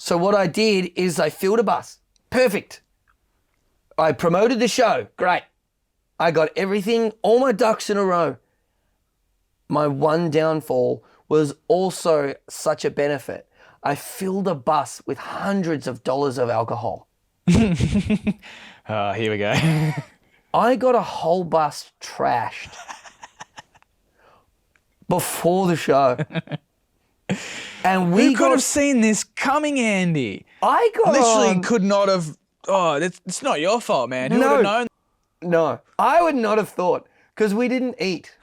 So what I did is I filled a bus. Perfect. I promoted the show. Great. I got everything, all my ducks in a row. My one downfall was also such a benefit. I filled a bus with hundreds of dollars of alcohol. Here we go. I got a whole bus trashed before the show. And Who could have seen this coming, Andy? I got Literally could not have. Oh, it's not your fault, man. Who would have known? No, I would not have thought, because we didn't eat,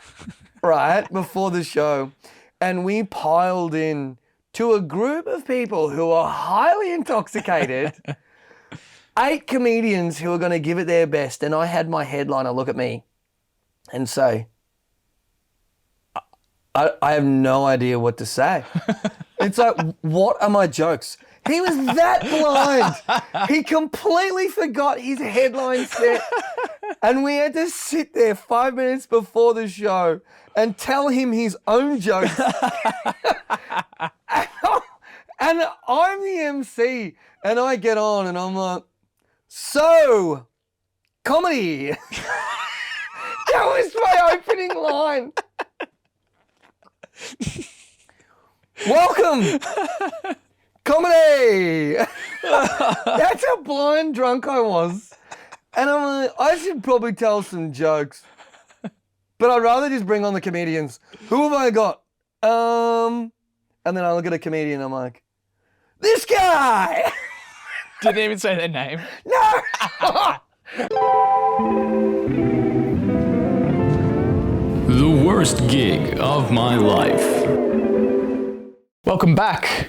right, before the show. And we piled in to a group of people who are highly intoxicated. 8 comedians who are going to give it their best. And I had my headliner look at me and say, I have no idea what to say. It's like, what are my jokes? He was that blind. He completely forgot his headline set. And we had to sit there 5 minutes before the show and tell him his own jokes. And I'm the MC. And I get on and I'm like, so, comedy. That was my opening line. Welcome. Comedy. That's how blind drunk I was. And I'm like, I should probably tell some jokes. But I'd rather just bring on the comedians. Who have I got? And then I look at a comedian and I'm like, this guy. Didn't even say their name. No. The worst gig of my life. Welcome back.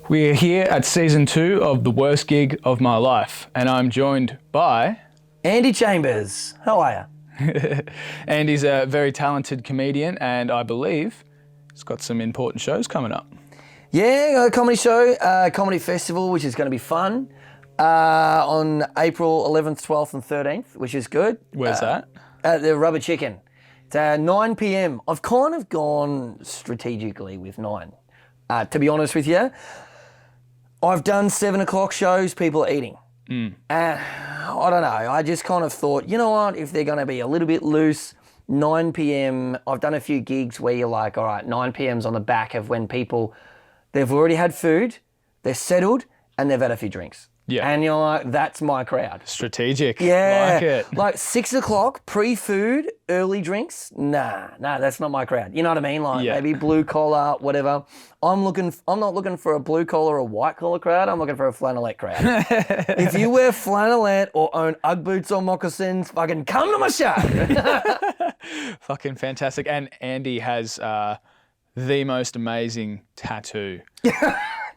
We are here at season 2 of The Worst Gig of My Life, and I'm joined by Andy Chambers. How are you? Andy's a very talented comedian, and I believe he's got some important shows coming up. Yeah, got a comedy show, comedy festival, which is going to be fun, on April 11th, 12th and 13th, which is good. Where's that? At the Rubber Chicken. It's 9 p.m. I've kind of gone strategically with 9. To be honest with you, I've done 7 o'clock shows, people are eating. I don't know, I just kind of thought, you know what, if they're going to be a little bit loose, 9 p.m, I've done a few gigs where you're like, all right, 9 p.m's on the back of when people, they've already had food, they're settled, and they've had a few drinks. Yeah. And you're like, that's my crowd. Strategic. Yeah. Like it. Like 6 o'clock, pre-food, early drinks. Nah, that's not my crowd. You know what I mean? Like maybe blue collar, whatever. I'm not looking for a blue collar or white collar crowd. I'm looking for a flannelette crowd. If you wear flannelette or own Ugg boots or moccasins, fucking come to my show. Fucking fantastic. And Andy has the most amazing tattoo.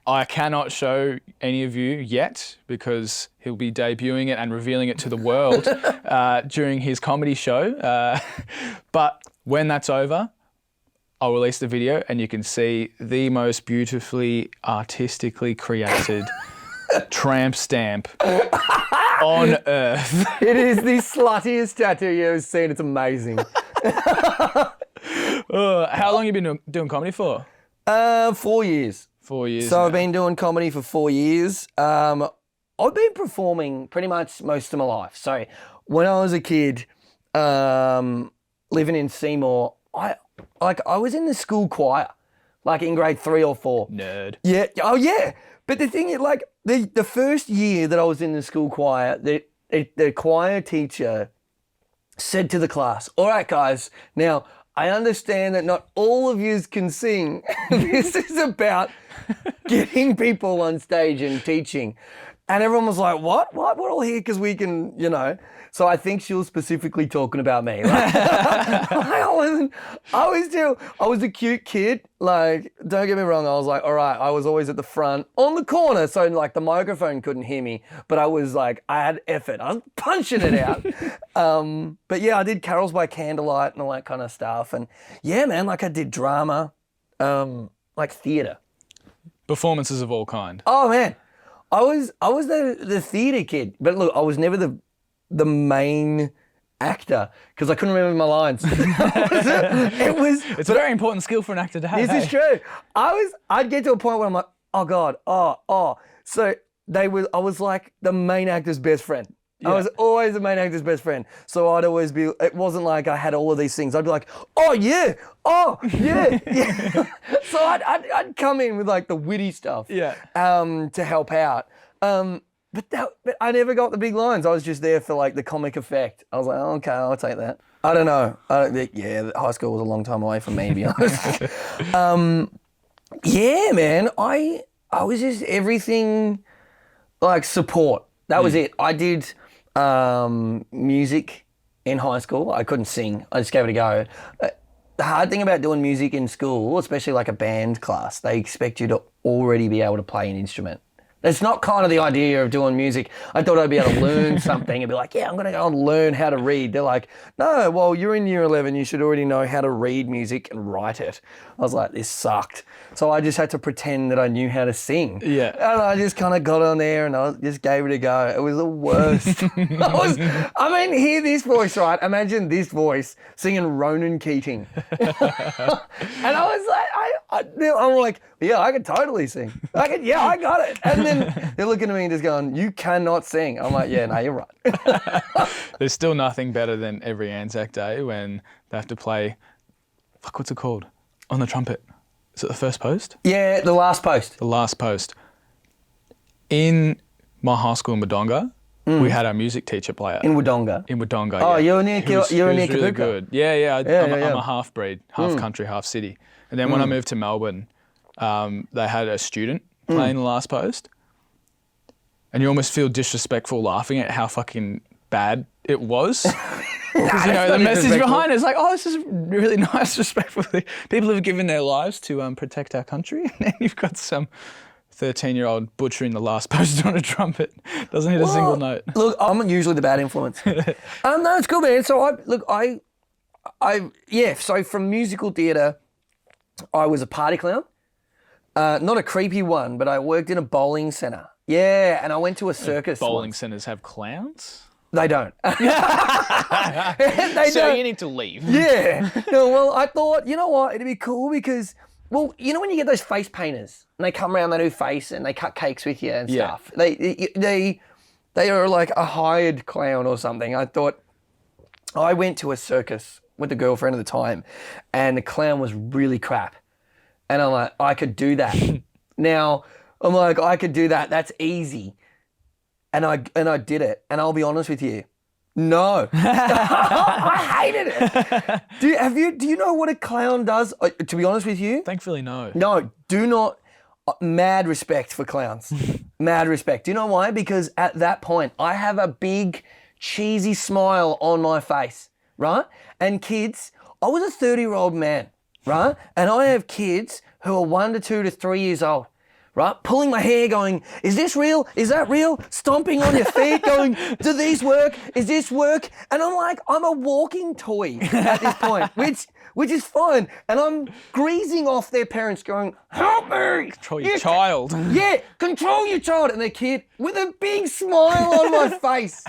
I cannot show any of you yet because he'll be debuting it and revealing it to the world during his comedy show. But when that's over, I'll release the video and you can see the most beautifully artistically created tramp stamp on earth. It is the sluttiest tattoo you've ever seen. It's amazing. How long have you been doing comedy for? 4 years. 4 years. So now. I've been doing comedy for 4 years. I've been performing pretty much most of my life. So when I was a kid, living in Seymour, I was in the school choir, like in grade 3 or 4. Nerd. Yeah. Oh yeah. But the thing is, like the first year that I was in the school choir, the choir teacher said to the class, "All right, guys, now I understand that not all of yous can sing. This is about getting people on stage and teaching." And everyone was like, what? We're all here because we can, you know. So I think she was specifically talking about me. Like, I was a cute kid. Like, don't get me wrong. I was like, all right, I was always at the front on the corner. So like the microphone couldn't hear me, but I was like, I had effort. I was punching it out. But yeah, I did carols by candlelight and all that kind of stuff. And yeah, man, like I did drama, like theater. Performances of all kind. Oh man, I was the theater kid, but look, I was never the main actor because I couldn't remember my lines. It's a very important skill for an actor to have. This is true. I'd get to a point where I'm like, oh God, oh. So I was like the main actor's best friend. I was always the main actor's best friend. So I'd always be, it wasn't like I had all of these things. I'd be like, oh yeah, yeah. So I'd come in with like the witty stuff to help out. But I never got the big lines. I was just there for like the comic effect. I was like, oh, okay, I'll take that. I don't know. High school was a long time away from me, to be honest. Yeah, man. I was just everything like support. That was it. I did music in high school. I couldn't sing. I just gave it a go. The hard thing about doing music in school, especially like a band class, they expect you to already be able to play an instrument. That's not kind of the idea of doing music. I thought I'd be able to learn something and be like, yeah, I'm going to go and learn how to read. They're like, no, well, you're in year 11. You should already know how to read music and write it. I was like, this sucked. So I just had to pretend that I knew how to sing. Yeah. And I just kind of got on there and I just gave it a go. It was the worst. I mean, hear this voice, right? Imagine this voice singing Ronan Keating. And I was like, I'm like, yeah, I could totally sing. I got it. And then they're looking at me and just going, you cannot sing. I'm like, yeah, no, you're right. There's still nothing better than every Anzac Day when they have to play, what's it called? On the trumpet. Is it the first post? Yeah, the last post. The last post. In my high school in Wodonga, we had our music teacher play it. In Wodonga? In Wodonga, Oh, yeah. you're near Kapuka. really good. Yeah. I'm a half-breed, half country, half city. And then when I moved to Melbourne, they had a student playing the last post. And you almost feel disrespectful laughing at how fucking bad it was. Because, the message behind it is like, oh, this is really nice, respectful thing. People have given their lives to protect our country. And then you've got some 13-year-old butchering the last post on a trumpet. Doesn't hit a single note. Look, I'm usually the bad influence. No, it's cool, man. So so from musical theatre, I was a party clown. Not a creepy one, but I worked in a bowling centre. Yeah, and I went to a circus. Bowling centres have clowns? They don't. So you need to leave. Yeah. No, well, I thought, you know what, it'd be cool because, well, you know when you get those face painters and they come around, they do face and they cut cakes with you and stuff. They are like a hired clown or something. I thought, I went to a circus with a girlfriend at the time and the clown was really crap. And I'm like, I could do that. Now, I'm like, I could do that. That's easy. And I did it. And I'll be honest with you. No. I hated it. Do you know what a clown does? To be honest with you? Thankfully, no. No, do not. Mad respect for clowns. Mad respect. Do you know why? Because at that point, I have a big, cheesy smile on my face, right? And kids, I was a 30-year-old man, right? And I have kids who are 1 to 2 to 3 years old. Right? Pulling my hair going, is this real? Is that real? Stomping on your feet going, do these work? Is this work? And I'm like, I'm a walking toy at this point, which is fine. And I'm greasing off their parents going, help me. Control your child. Yeah, control your child. And the kid with a big smile on my face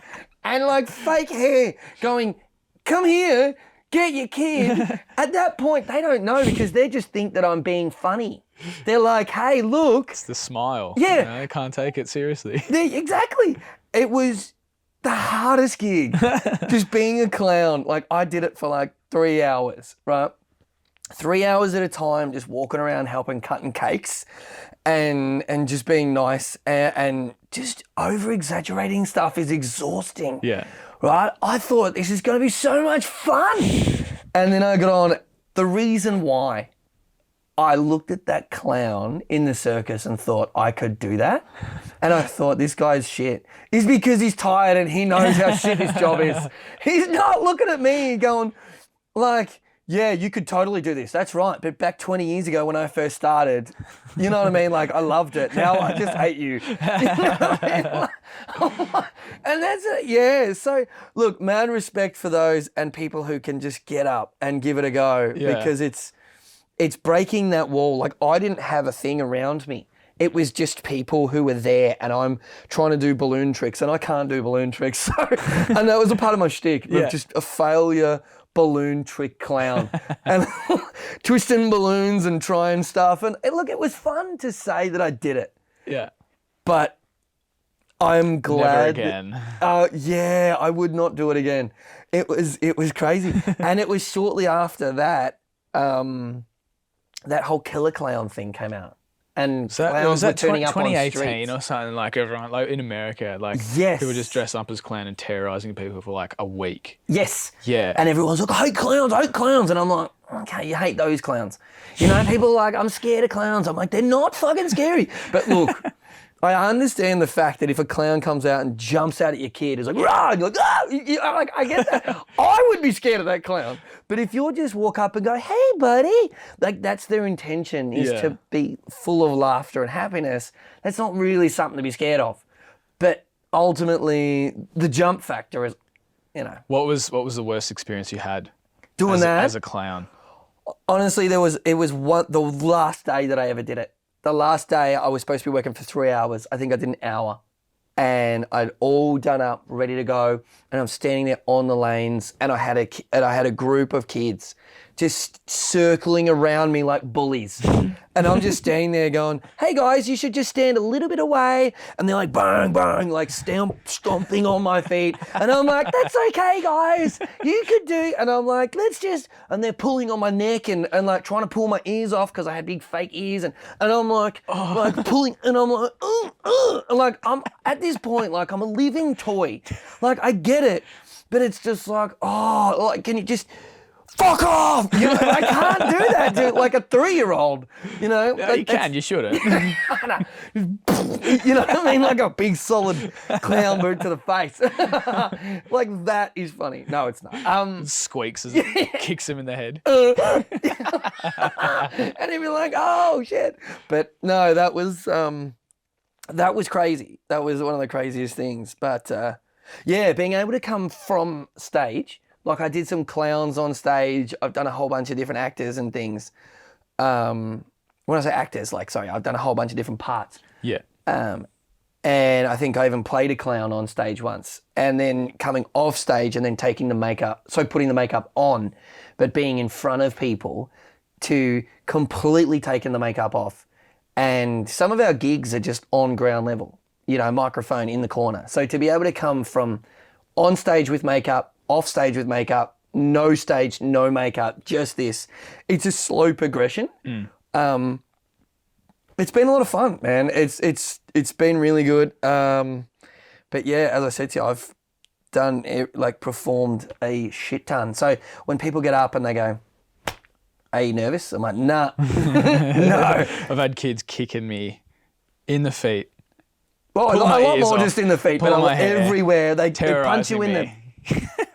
and like fake hair going, come here, get your kid. At that point, they don't know because they just think that I'm being funny. They're like, hey, look. It's the smile. Yeah. I can't take it seriously. Exactly. It was the hardest gig, just being a clown. Like, I did it for like 3 hours, right? 3 hours at a time, just walking around helping cutting cakes and just being nice and just over-exaggerating stuff is exhausting. Yeah. Right? I thought this is going to be so much fun. And then I got on. The reason why I looked at that clown in the circus and thought I could do that. And I thought, this guy's shit. Is because he's tired and he knows how shit his job is. He's not looking at me going like, yeah, you could totally do this. That's right. But back 20 years ago when I first started, you know what I mean? Like, I loved it. Now I just hate you. You know what I mean? And that's it. Yeah. So, look, mad respect for those and people who can just get up and give it a go because it's breaking that wall. Like, I didn't have a thing around me. It was just people who were there and I'm trying to do balloon tricks and I can't do balloon tricks. So, and that was a part of my shtick. Yeah. Just a failure balloon trick clown and twisting balloons and trying stuff. And look, it was fun to say that I did it. Yeah. but I'm glad. Never again. Yeah, I would not do it again. It was crazy, and it was shortly after that that whole killer clown thing came out, and So clowns was were that turning up on 2018 streets. or something, like everyone, like in America, like Yes. people just dress up as clown and terrorizing people for like a week. Yes. Yeah. And everyone's like, I hate clowns. And I'm like, okay, you hate those clowns. You know, people are like, I'm scared of clowns. I'm like, they're not fucking scary. But look, I understand the fact that if a clown comes out and jumps out at your kid, it's like, rah, and you're like, ah, I'm like, I get that. I would be scared of that clown. But if you just walk up and go, hey, buddy, like that's their intention, is Yeah. to be full of laughter and happiness. That's not really something to be scared of. But ultimately, the jump factor is, you know, What was the worst experience you had doing as, that. as a clown? Honestly, the last day that I ever did it. The last day I was supposed to be working for 3 hours. I think I did an hour. And I'd all done up, ready to go. And I'm standing there on the lanes, and I had a group of kids just circling around me like bullies. And I'm just standing there going, hey guys, you should just stand a little bit away. And they're like, bang, bang, like stomping on my feet. And I'm like, that's okay, guys. You could do. And I'm like, and they're pulling on my neck and like trying to pull my ears off because I had big fake ears. And I'm like, pulling, and I'm like, and like, I'm at this point, like I'm a living toy. Like I get it, but it's just like, like, can you just fuck off? You know, I can't do that to like a 3-year-old, you know? Yeah, you can, you shouldn't. You know what I mean? Like a big solid clown boot to the face. Like that is funny. No, it's not. Squeaks as it kicks him in the head. And he'd be like, oh shit. But no, that was crazy. That was one of the craziest things. But yeah, being able to come from stage, like I did some clowns on stage. I've done a whole bunch of different actors and things. When I say actors, like, sorry, I've done a whole bunch of different parts. Yeah. And I think I even played a clown on stage once, and then coming off stage and then putting the makeup on, but being in front of people, to completely taking the makeup off. And some of our gigs are just on ground level, you know, microphone in the corner. So to be able to come from on stage with makeup, off stage with makeup, no stage, no makeup, just this, it's a slow progression. It's been a lot of fun, man. It's been really good. But yeah, as I said to you, I've performed a shit ton. So when people get up and they go, are you nervous? I'm like, nah, no. I've had kids kicking me in the feet. Well, a Pull my lot ears more off, just in the feet, pull but my hair, everywhere. They punch you terrorising in me.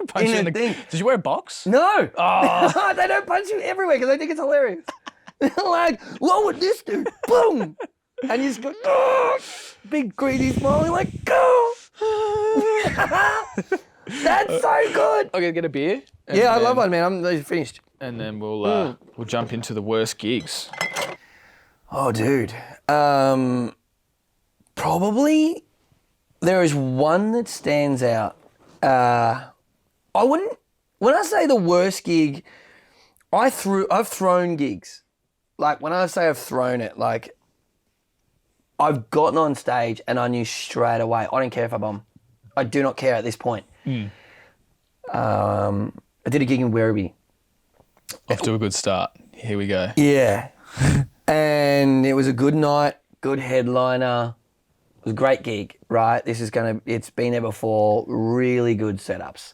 Punch in you in the the thing. Did you wear a box? No. Oh. They don't punch you everywhere because they think it's hilarious. Like, what would this do? Boom. And you just go, oh! Big greedy smile. You're like, go. That's so good. I'm gonna get a beer. and Yeah, I then- love one, man. I'm finished. And then we'll jump into the worst gigs. Oh, dude. Probably there is one that stands out. When I say the worst gig, I've thrown gigs. Like when I say I've thrown it, like I've gotten on stage and I knew straight away, I don't care if I bomb. I do not care at this point. I did a gig in Werribee. Off to a good start. Here we go. Yeah. And it was a good night, good headliner. It was a great gig, right? It's been there before, really good setups.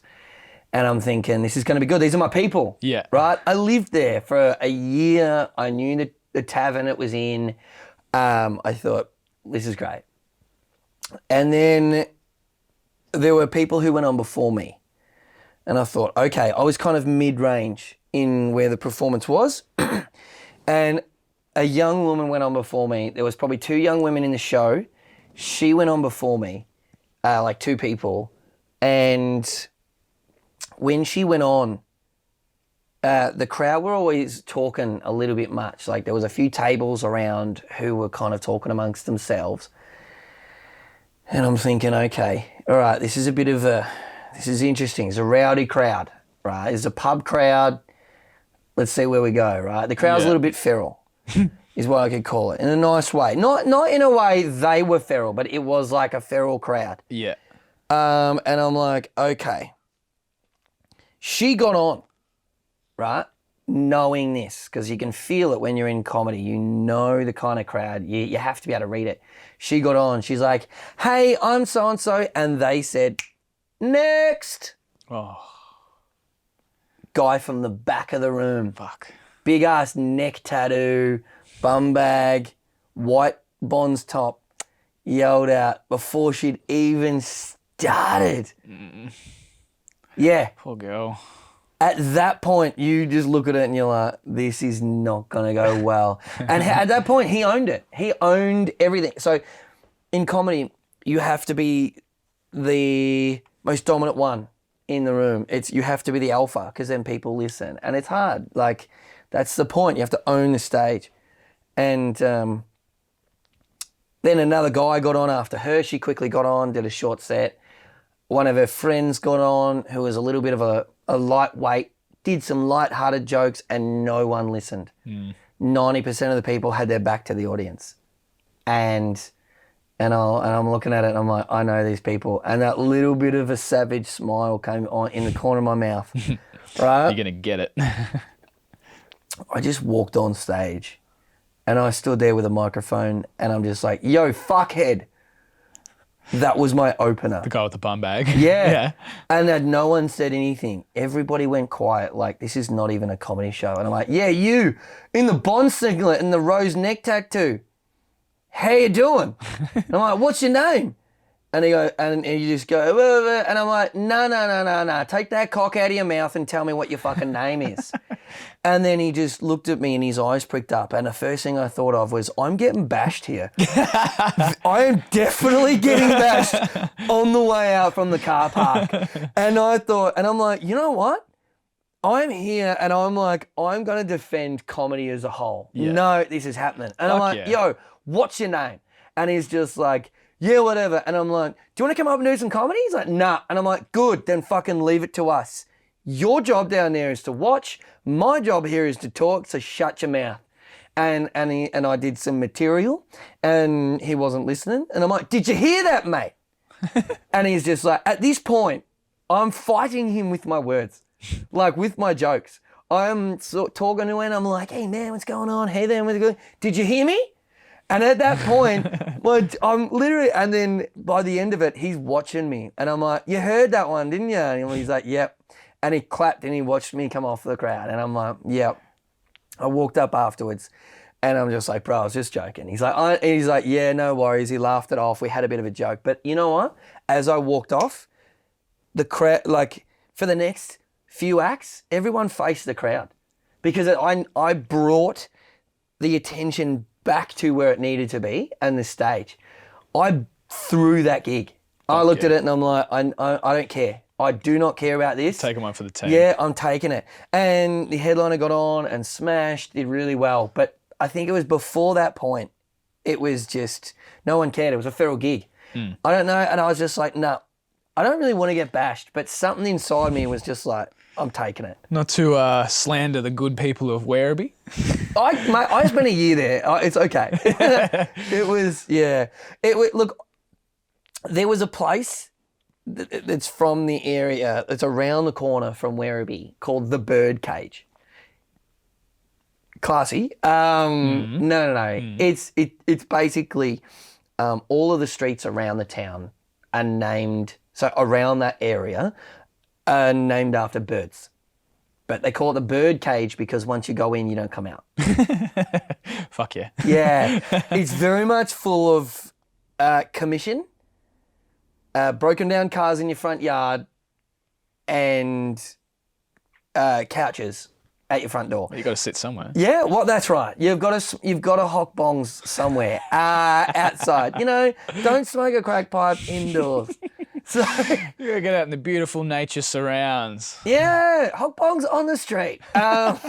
And I'm thinking, this is going to be good. These are my people. Yeah. Right? I lived there for a year. I knew the tavern it was in. I thought, this is great. And then there were people who went on before me. And I thought, okay, I was kind of mid-range in where the performance was. And a young woman went on before me. There was probably 2 young women in the show. She went on before me, like 2 people. And when she went on, the crowd were always talking a little bit much. Like there was a few tables around who were kind of talking amongst themselves. And I'm thinking, okay, all right, this is interesting. It's a rowdy crowd, right? It's a pub crowd. Let's see where we go, right? The crowd's a little bit feral. is what I could call it, in a nice way. Not in a way they were feral, but it was like a feral crowd. Yeah. And I'm like, okay. She got on, right? Knowing this, because you can feel it when you're in comedy. You know the kind of crowd. You have to be able to read it. She got on. She's like, hey, I'm so-and-so. And they said, next. Oh, Guy from the back of the room. fuck. Big ass neck tattoo, bum bag, white Bonds top, yelled out before she'd even started. Yeah. Poor girl. At that point, you just look at it and you're like, this is not going to go well. And at that point, he owned it. He owned everything. So in comedy, you have to be the most dominant one in the room. You have to be the alpha, because then people listen. And it's hard. Like, that's the point. You have to own the stage. And then another guy got on after her. She quickly got on, did a short set. One of her friends got on, who was a little bit of a lightweight, did some light-hearted jokes, and no one listened. 90% of the people had their back to the audience. And I'm looking at it and I'm like, I know these people. And that little bit of a savage smile came on in the corner of my mouth. Right? You're going to get it. I just walked on stage and I stood there with a microphone and I'm just like, yo, fuckhead. That was my opener. The guy with the bum bag. Yeah. And that no one said anything. Everybody went quiet, like, this is not even a comedy show. And I'm like, yeah, you in the Bond singlet and the rose neck tattoo. How you doing? And I'm like, what's your name? And he go, and you just go, and I'm like, no. Take that cock out of your mouth and tell me what your fucking name is. And then he just looked at me and his eyes pricked up. And the first thing I thought of was, I'm getting bashed here. I am definitely getting bashed on the way out from the car park. And I thought, and I'm like, you know what? I'm here and I'm like, I'm going to defend comedy as a whole. Yeah. No, this is happening. And I'm like, yeah. yo, what's your name? And he's just like, yeah, whatever. And I'm like, do you want to come up and do some comedy? He's like, nah. And I'm like, good, then fucking leave it to us. Your job down there is to watch. My job here is to talk, so shut your mouth. And I did some material and he wasn't listening. And I'm like, did you hear that, mate? And he's just like, at this point, I'm fighting him with my words, like with my jokes. I'm talking to him and I'm like, hey man, what's going on? Hey there, what's going on? Did you hear me? And at that point, well, I'm literally, and then by the end of it, he's watching me. And I'm like, you heard that one, didn't you? And he's like, yep. And he clapped and he watched me come off the crowd. And I'm like, yep. I walked up afterwards and I'm just like, bro, I was just joking. He's like, yeah, no worries. He laughed it off. We had a bit of a joke. But you know what? As I walked off, the crowd, like for the next few acts, everyone faced the crowd because I brought the attention back to where it needed to be and the stage. I threw that gig. I looked at it and I'm like, I don't care. I do not care about this. Taking one for the team. Yeah, I'm taking it. And the headliner got on and smashed, did really well. But I think it was before that point, it was just, no one cared. It was a feral gig. I don't know. And I was just like, no, I don't really want to get bashed. But something inside me was just like, I'm taking it. Not to slander the good people of Werribee. I spent a year there. It's okay. It was, yeah. Look, there was a place that's from the area, it's around the corner from Werribee, called the Bird Cage. Classy. No. It's basically all of the streets around the town are named, so around that area, are named after birds. But they call it the Bird Cage because once you go in, you don't come out. Fuck yeah. Yeah. It's very much full of commission, broken down cars in your front yard, and couches at your front door. You got to sit somewhere. Yeah, well, that's right. You've got to hock bongs somewhere outside. You know, don't smoke a crack pipe indoors. So You got to get out in the beautiful nature surrounds. yeah, hock bongs on the street. But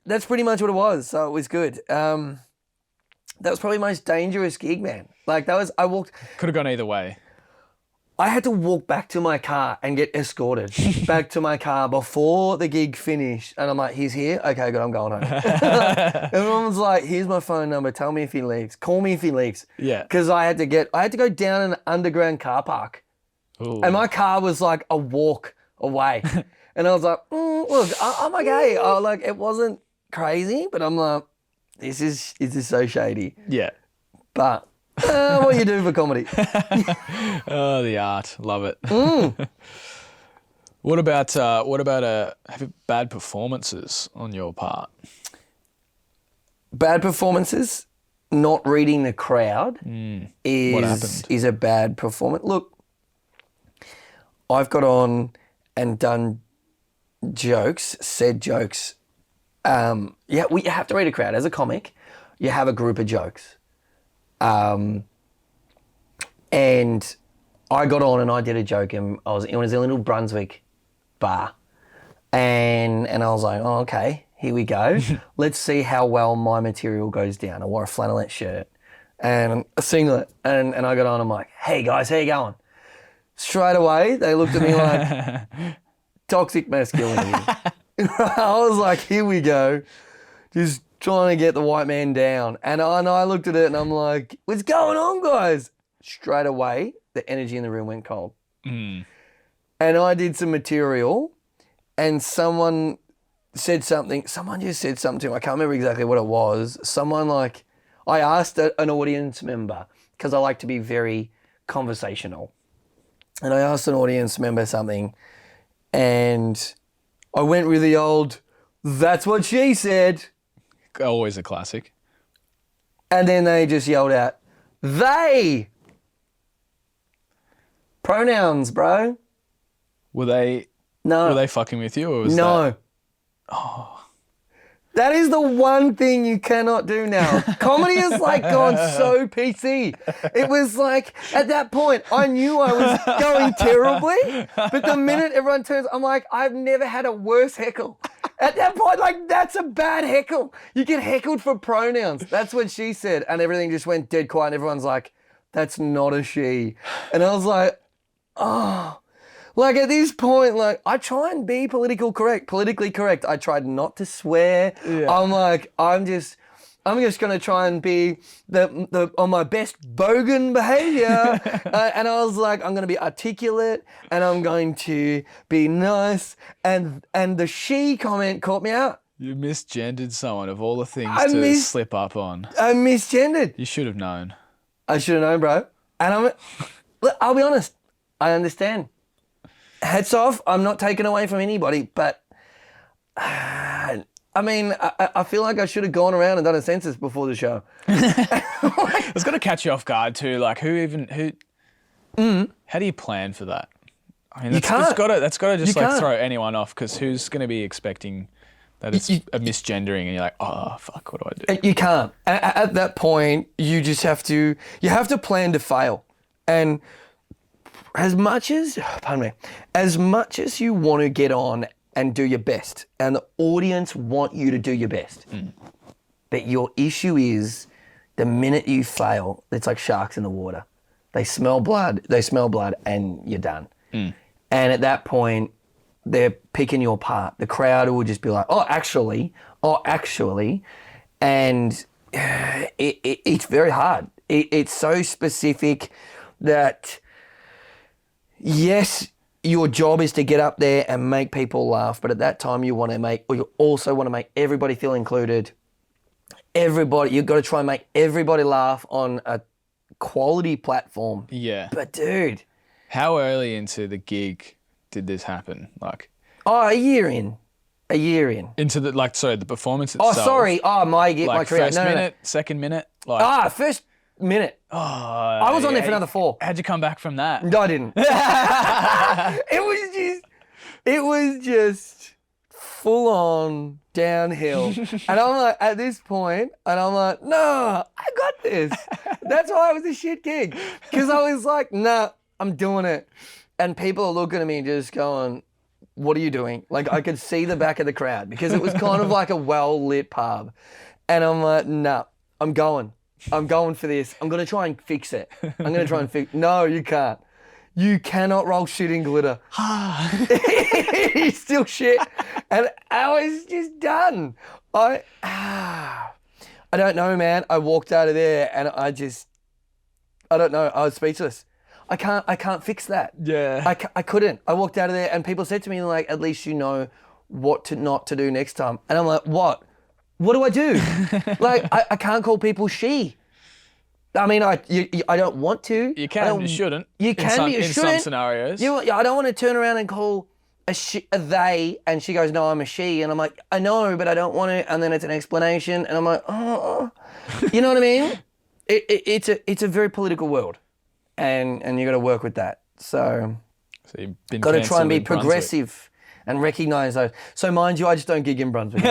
that's pretty much what it was. So it was good. That was probably the most dangerous gig, man. Like I walked. Could have gone either way. I had to walk back to my car and get escorted back to my car before the gig finished. And I'm like, he's here? Okay, good, I'm going home. Everyone was like, here's my phone number. Tell me if he leaves. Call me if he leaves. Yeah. Because I had to go down an underground car park. Ooh. And my car was like a walk away. And I was like, look, I'm okay. It wasn't crazy, but I'm like, this is so shady. Yeah. But what do you do for comedy? Oh, the art. Love it. What about bad performances on your part? Bad performances, not reading the crowd What happened? is a bad performance. Look, I've got on and done said jokes. You have to read a crowd. As a comic, you have a group of jokes. And I got on and I did a joke, and it was in a little Brunswick bar. And I was like, oh, okay, here we go. Let's see how well my material goes down. I wore a flannelette shirt and a singlet, and I got on. I'm like, hey guys, how you going? Straight away, they looked at me like toxic masculinity. I was like, here we go, just trying to get the white man down. And I looked at it and I'm like, what's going on, guys? Straight away, the energy in the room went cold. And I did some material, and someone said something. Someone just said something to me. I can't remember exactly what it was. I asked an audience member, because I like to be very conversational. And I asked an audience member something, and I went with the old, that's what she said. Always a classic. And then they just yelled out, they. Pronouns, bro. Were they fucking with you, or was No. That is the one thing you cannot do now. Comedy has gone so PC. It was like, at that point, I knew I was going terribly, but the minute everyone turns, I'm like, I've never had a worse heckle. At that point, that's a bad heckle. You get heckled for pronouns. That's what she said. And everything just went dead quiet, and everyone's like, that's not a she. And I was like, oh. At this point, I try and be politically correct. I tried not to swear. Yeah. I'm like, I'm just gonna try and be on my best bogan behavior. And I was like, I'm gonna be articulate and I'm going to be nice. And the she comment caught me out. You misgendered someone of all the things slip up on. I misgendered. You should have known. I should have known, bro. And I'll be honest, I understand. Hats off, I'm not taken away from anybody, but I feel like I should have gone around and done a census before the show. It's got to catch you off guard too. How do you plan for that? I mean, that's got to just throw anyone off, because who's going to be expecting that it's a misgendering, and you're like, oh fuck, what do I do? You can't. At that point, you just have to plan to fail. And as much as you want to get on and do your best, and the audience want you to do your best, but your issue is the minute you fail, it's like sharks in the water. They smell blood, and you're done. And at that point, they're picking you apart. The crowd will just be like, oh, actually, and it's very hard. It's so specific that, yes, your job is to get up there and make people laugh, but at that time you also want to make everybody feel included. You've got to try and make everybody laugh on a quality platform. Yeah. But dude. How early into the gig did this happen? A year in. Into the performance itself. Oh, sorry. my career. First minute, second minute? First minute. Oh, I was on there for another 4. How'd you come back from that? No, I didn't. It was just full on downhill. And I'm like, at this point, no, I got this. That's why it was a shit gig. Because I was like, nah, I'm doing it. And people are looking at me just going, what are you doing? I could see the back of the crowd, because it was kind of like a well-lit pub. And I'm like, nah, I'm going for this. I'm going to try and fix it. No, you can't. You cannot roll shit in glitter. He's still shit. And I was just done. I don't know, man. I walked out of there and I don't know. I was speechless. I can't fix that. Yeah. I couldn't. I walked out of there and people said to me like, at least you know what not to do next time. And I'm like, what? What do I do? Like, I can't call people she. I mean, I don't want to. You can, you shouldn't. You can, you in shouldn't. some scenarios. I don't want to turn around and call a they, and she goes, no, I'm a she. And I'm like, I know, but I don't want to. And then it's an explanation. And I'm like, oh. You know what I mean? It's a very political world. And you got to work with that. So you've been got to try and be cancelled in Brunswick. progressive and recognise those. So mind you, I just don't gig in Brunswick.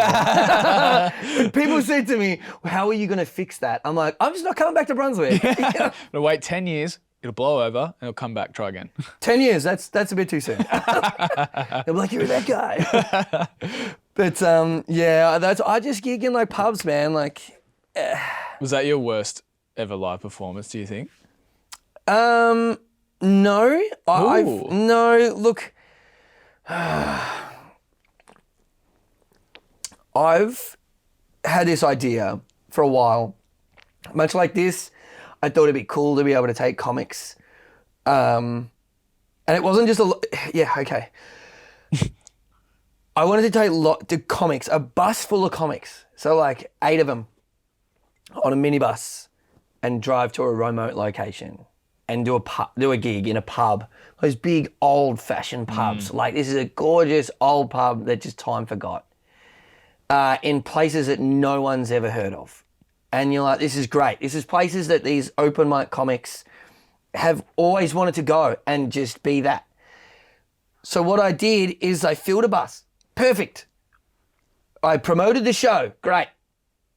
People said to me, well, how are you going to fix that? I'm like, I'm just not coming back to Brunswick. But wait 10 years, it'll blow over and it'll come back, try again. 10 years, that's a bit too soon. They'll be like, you're that guy. But yeah, I just gig in like pubs, man. Like, Was that your worst ever live performance, do you think? no. Ooh. No, look. I've had this idea for a while. Much like this, I thought it'd be cool to be able to take comics. And it wasn't just okay. I wanted to take the comics, a bus full of comics. So like 8 of them on a minibus and drive to a remote location and do a gig in a pub. Those big old-fashioned pubs. Like, this is a gorgeous old pub that just time forgot. In places that no one's ever heard of. And you're like, this is great. This is places that these open mic comics have always wanted to go and just be that. So what I did is I filled a bus. Perfect. I promoted the show. Great.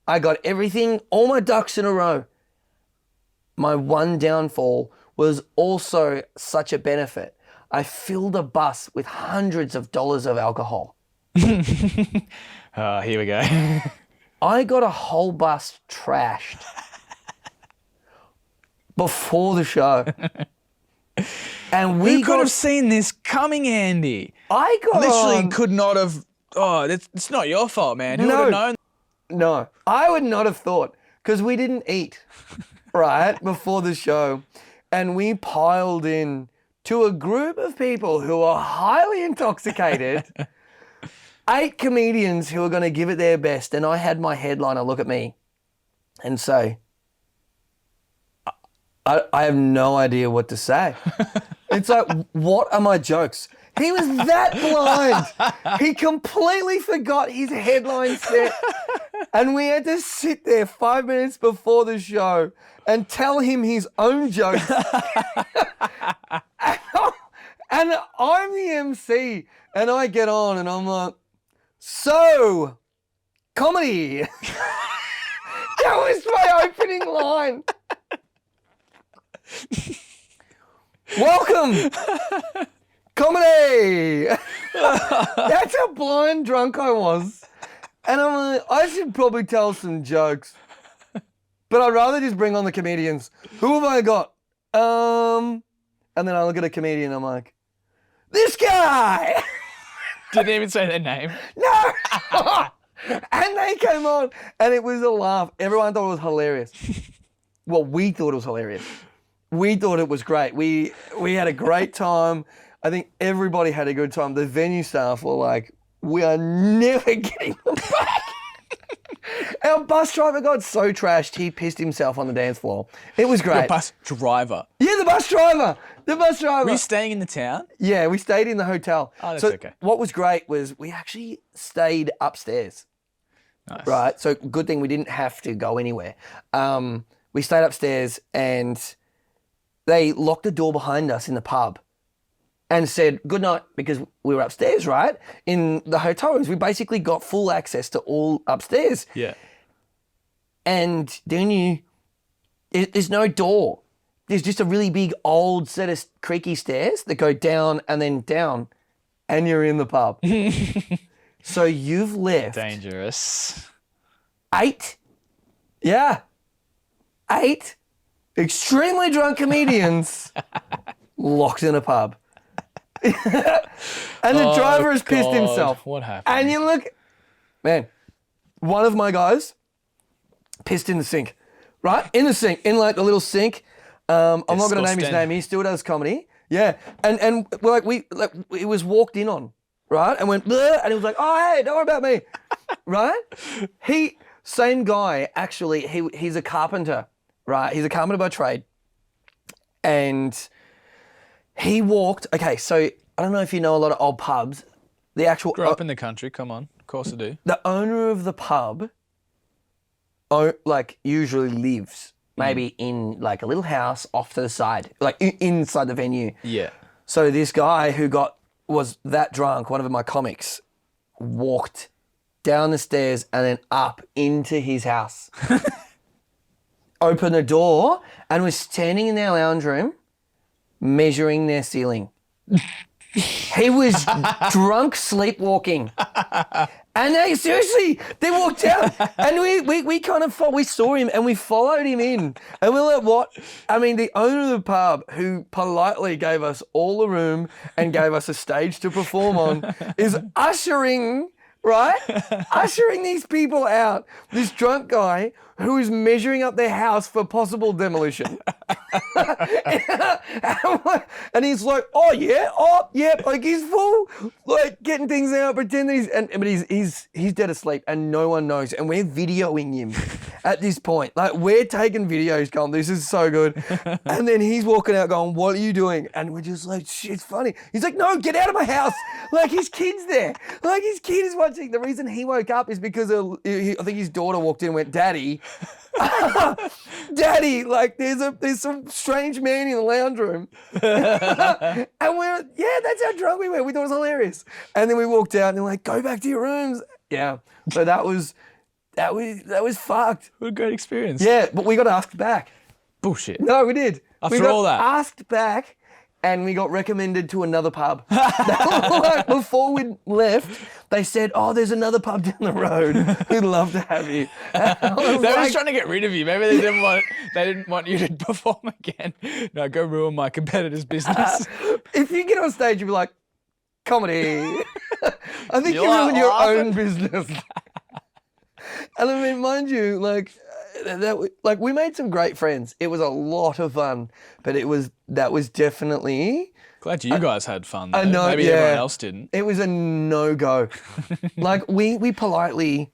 I got everything, all my ducks in a row. My one downfall was also such a benefit. I filled a bus with hundreds of dollars of alcohol. Here we go. I got a whole bus trashed before the show. And Who could have seen this coming, Andy? I got Literally could not have. Oh, it's not your fault, man. Who would have known? No, I would not have thought, because we didn't eat, right, before the show. And we piled in to a group of people who are highly intoxicated, 8 comedians who are going to give it their best. And I had my headliner look at me and say, I have no idea what to say. It's like, what are my jokes? He was that blind. He completely forgot his headline set. And we had to sit there 5 minutes before the show and tell him his own jokes. And I'm the MC. And I get on and I'm like, so, comedy. That was my opening line. Welcome. Comedy. That's how blind drunk I was. And I'm like, I should probably tell some jokes. But I'd rather just bring on the comedians. Who have I got? And then I look at a comedian, I'm like, this guy. Didn't even say their name. No. And they came on and it was a laugh. Everyone thought it was hilarious. Well, we thought it was hilarious. We thought it was great. We had a great time. I think everybody had a good time. The venue staff were like, we are never getting them back. Our bus driver got so trashed, he pissed himself on the dance floor. It was great. Your bus driver. Yeah, the bus driver. The bus driver. Were you staying in the town? Yeah, we stayed in the hotel. Oh, that's so okay. What was great was we actually stayed upstairs. Nice. Right? So good thing we didn't have to go anywhere. We stayed upstairs and they locked the door behind us in the pub and said good night, because we were upstairs, right? In the hotel rooms. We basically got full access to all upstairs. Yeah. And then there's no door. There's just a really big old set of creaky stairs that go down and then down, and you're in the pub. So you've left Dangerous. 8 extremely drunk comedians locked in a pub. And the driver has pissed God, himself. What happened? And you look, man, one of my guys pissed in the sink, right? In the sink, in like a little sink. I'm not going to name his Disgusting. name. He still does comedy. Yeah. And it was walked in on, right? And went, bleh, and he was like, oh, hey, don't worry about me, right? Same guy, actually, he's a carpenter, right? He's a carpenter by trade. And he walked, okay, so I don't know if you know a lot of old pubs. The actual, Grew up in the country. Come on. Of course I do. the owner of the pub, like, usually lives maybe in like a little house off to the side, like inside the venue. Yeah. So this guy who was that drunk, one of my comics, walked down the stairs and then up into his house, opened the door and was standing in their lounge room measuring their ceiling. He was drunk sleepwalking. And they walked out and we saw him and we followed him in. And we're like, what? I mean, the owner of the pub, who politely gave us all the room and gave us a stage to perform on, is ushering these people out. This drunk guy who is measuring up their house for possible demolition. And he's like, oh yeah, like he's full, like getting things out, pretending but he's dead asleep and no one knows. And we're videoing him at this point. Like we're taking videos going, this is so good. And then he's walking out going, what are you doing? And we're just like, shit, it's funny. He's like, no, get out of my house. Like his kid's there. Like his kid is watching. The reason he woke up is because I think his daughter walked in and went, Daddy, Daddy, like there's some strange man in the lounge room. And that's how drunk we were. We thought it was hilarious. And then we walked out and they're like, go back to your rooms. Yeah. So that was fucked. What a great experience. Yeah, but we got asked back. Bullshit. No, we did. After we got all that? asked back and we got recommended to another pub. Like, before we left, they said, oh, there's another pub down the road. We'd love to have you. They were just trying to get rid of you. Maybe they didn't want you to perform again. No, go ruin my competitor's business. If you get on stage, you'll be like, comedy. I think You're you ruin your laughing. own business. And I mean, mind you, like we made some great friends. It was a lot of fun, but that was definitely. Glad you guys had fun, though. I know, Maybe yeah. everyone else didn't. It was a no-go. Like we politely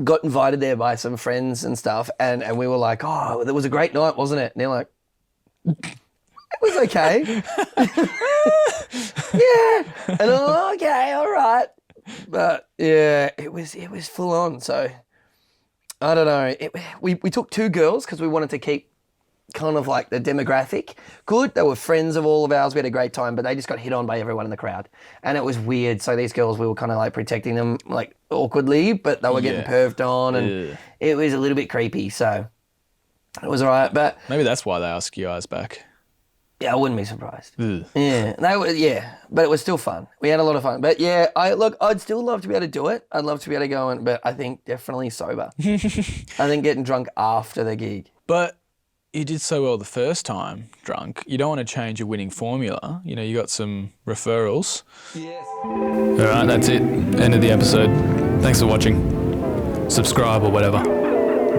got invited there by some friends and stuff, and we were like, oh, it was a great night, wasn't it? And they're like, it was okay. Yeah. And I'm like, okay, all right. But yeah, it was full on. So I don't know. We took two girls because we wanted to keep kind of like the demographic good. They were friends of all of ours. We had a great time, but they just got hit on by everyone in the crowd. And it was weird. So these girls, we were kind of like protecting them like awkwardly, but they were getting Yeah. perved on and it was a little bit creepy. So it was all right. But Maybe that's why they ask you guys back. yeah, I wouldn't be surprised. Ugh. Yeah, but it was still fun. We had a lot of fun. But yeah, I'd still love to be able to do it. I'd love to be able to go but I think definitely sober. I think getting drunk after the gig. But you did so well the first time drunk. You don't want to change your winning formula. You know, you got some referrals. Yes. All right, that's it. End of the episode. Thanks for watching. Subscribe or whatever.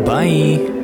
Bye.